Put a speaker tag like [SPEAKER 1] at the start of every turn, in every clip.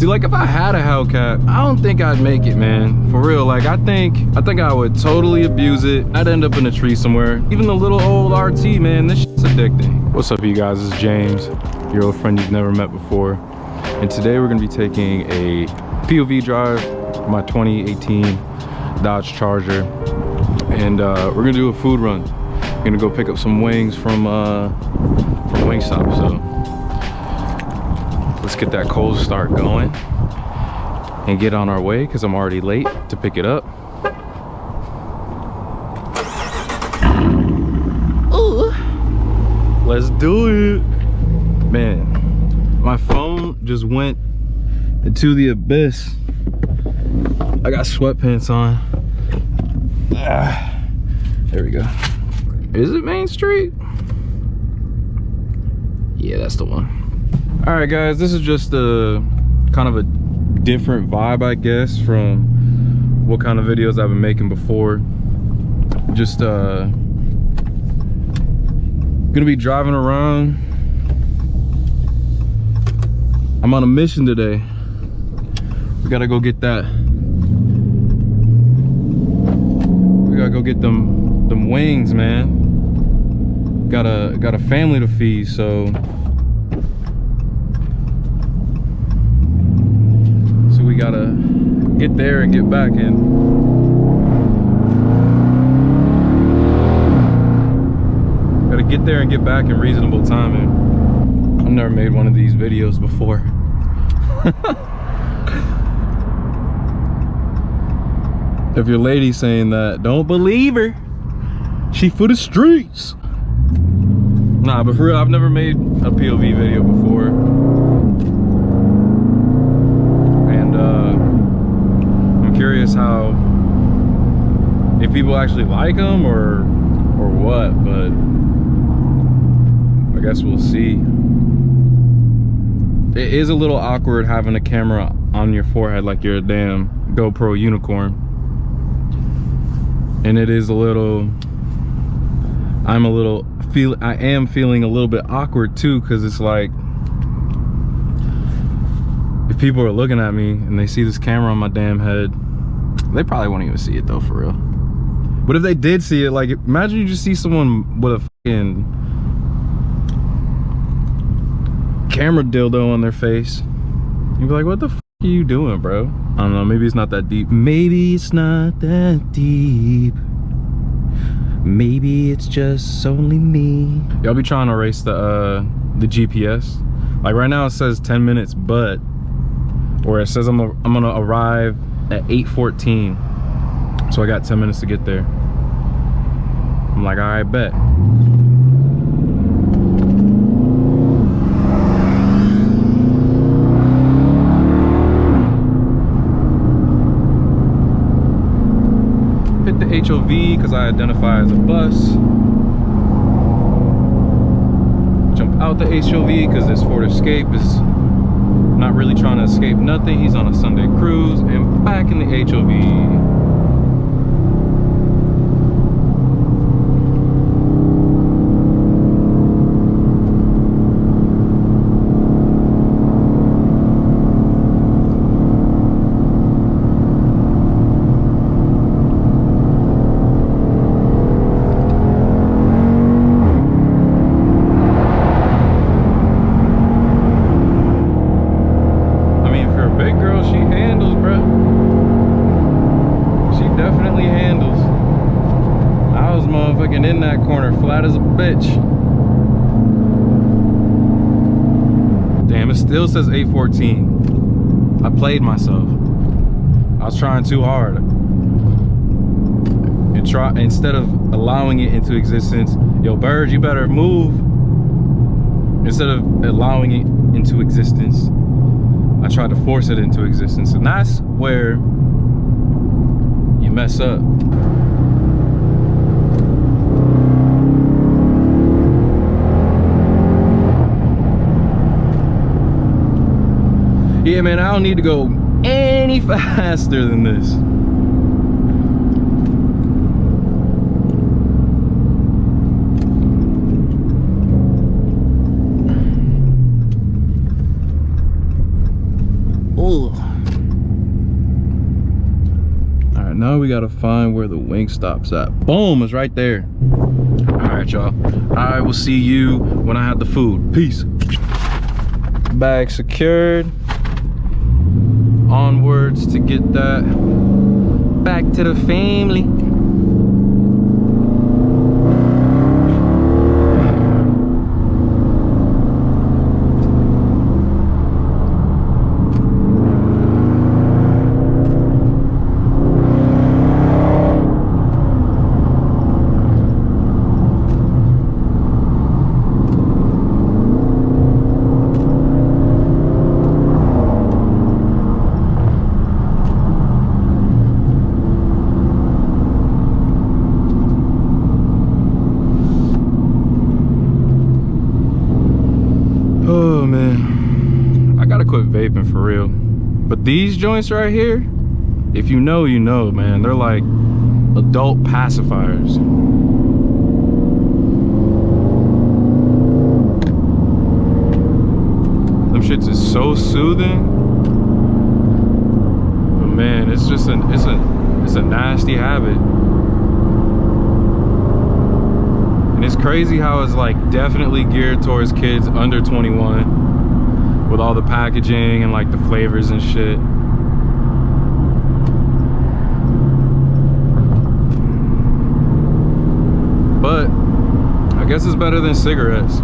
[SPEAKER 1] See, like if I had a Hellcat, I don't think I'd make it, man. For real, like I think I would totally abuse it. I'd end up in a tree somewhere. Even the little old RT, man, this shit's addicting. What's up, you guys? It's James, your old friend you've never met before. And today we're gonna be taking a POV drive, my 2018 Dodge Charger. And we're gonna do a food run. We're gonna go pick up some wings from WingStop, so. Let's get that cold start going and get on our way because I'm already late to pick it up. Ooh. Let's do it. Man, my phone just went into the abyss. I got sweatpants on. There we go. Is it Main Street? Yeah, that's the one. All right, guys, this is just a kind of a different vibe, I guess, from what kind of videos I've been making before. Just gonna be driving around. I'm on a mission today. We gotta go get that. We gotta go get them wings, man. Got a family to feed, so. We gotta get there and get back in. Gotta get there and get back in reasonable timing. I've never made one of these videos before. If your lady's saying that, don't believe her. She for the streets. Nah, but for real, I've never made a POV video before. Curious how, if people actually like them or what, but I guess we'll see. It is a little awkward having a camera on your forehead like you're a damn GoPro unicorn, and it is a little, I am feeling a little bit awkward too, because it's like, if people are looking at me and they see this camera on my damn head, they probably won't even see it though, for real. But if they did see it, like, imagine you just see someone with a fucking camera dildo on their face. You'd be like, what the fuck are you doing, bro? I don't know, maybe it's not that deep. Maybe it's not that deep. Maybe it's just only me. Y'all be trying to erase the GPS. Like right now it says 10 minutes, but, or it says I'm gonna arrive at 8:14, so I got 10 minutes to get there. I'm like, all right, bet. Hit the HOV because I identify as a bus. Jump out the HOV because this Ford Escape is not really trying to escape nothing. He's on a Sunday cruise, and back in the HOV. In that corner flat as a bitch. Damn, it still says 8:14. I played myself. I was trying too hard. And instead of allowing it into existence, yo bird, you better move. Instead of allowing it into existence, I tried to force it into existence, and that's where you mess up. Yeah, man, I don't need to go any faster than this. Ooh. Ugh. All right, now we gotta find where the WingStop's at. Boom, it's right there. All right, y'all. I will see you when I have the food. Peace. Bag secured. Onwards to get that back to the family. Oh man, I gotta quit vaping for real. But these joints right here, if you know, you know, man. They're like adult pacifiers. Them shits is so soothing. But man, it's just it's a nasty habit. And it's crazy how it's like definitely geared towards kids under 21 with all the packaging and like the flavors and shit. But I guess it's better than cigarettes.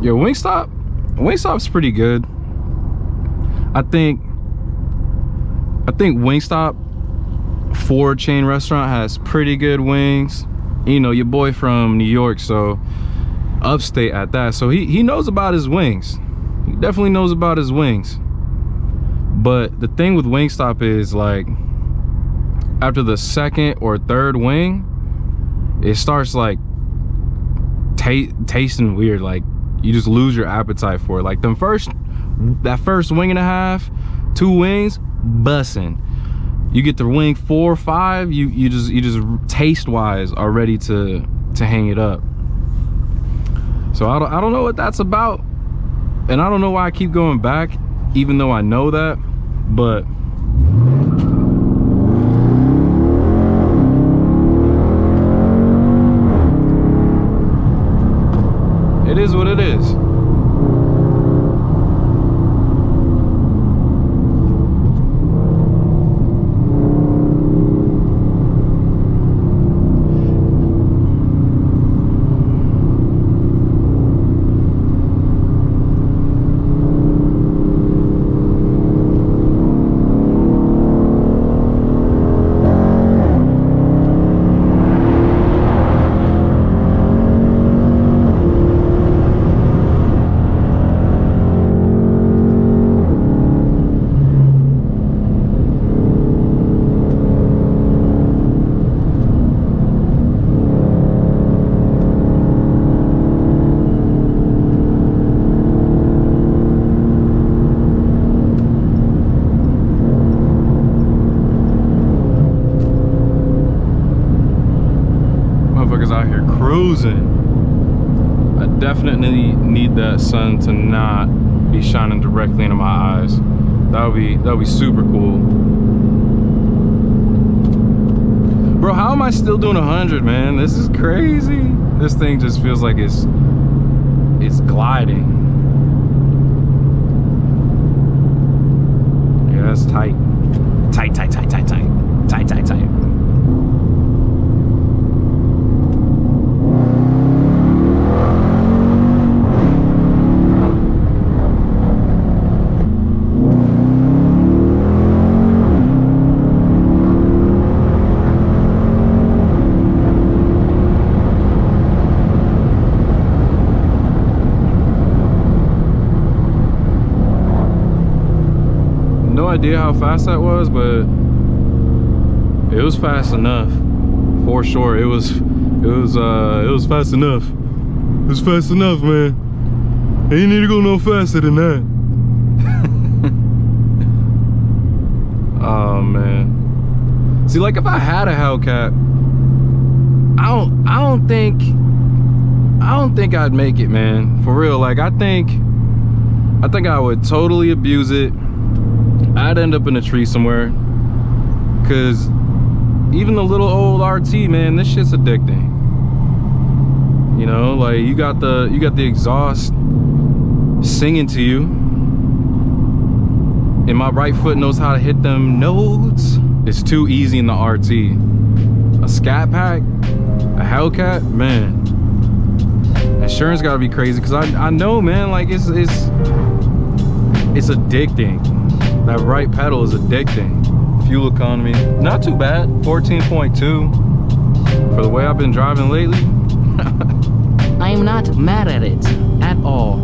[SPEAKER 1] Yo, Wingstop's pretty good. I think Wingstop, for a chain restaurant, has pretty good wings. You know, your boy from New York, so upstate at that, so he knows about his wings. He definitely knows about his wings. But the thing with Wingstop is, like, after the second or third wing, it starts like tasting weird. Like, you just lose your appetite for it. Like that first wing and a half, 2 wings, bussin'. You get the wing 4 or 5, you just taste wise are ready to hang it up. So I don't know what that's about, and I don't know why I keep going back, even though I know that. But it is what it is. Out here cruising. I definitely need that sun to not be shining directly into my eyes. That would be super cool. Bro, how am I still doing 100, man? This is crazy. This thing just feels like it's gliding. Yeah, that's tight. Tight, tight, tight, tight, tight. Tight, tight, tight. No idea how fast that was, but it was fast enough for sure. It was fast enough. It was fast enough, man. Ain't need to go no faster than that. Oh man. See, like if I had a Hellcat, I don't think I don't think I'd make it, man. For real, like I think I would totally abuse it. I'd end up in a tree somewhere. Cause even the little old RT, man, this shit's addicting. You know, like you got the exhaust singing to you, and my right foot knows how to hit them notes. It's too easy in the RT. A Scat Pack, a Hellcat, man. Insurance gotta be crazy, cause I know, man, like it's addicting. That right pedal is addicting. Fuel economy, not too bad, 14.2 for the way I've been driving lately.
[SPEAKER 2] I'm not mad at it at all.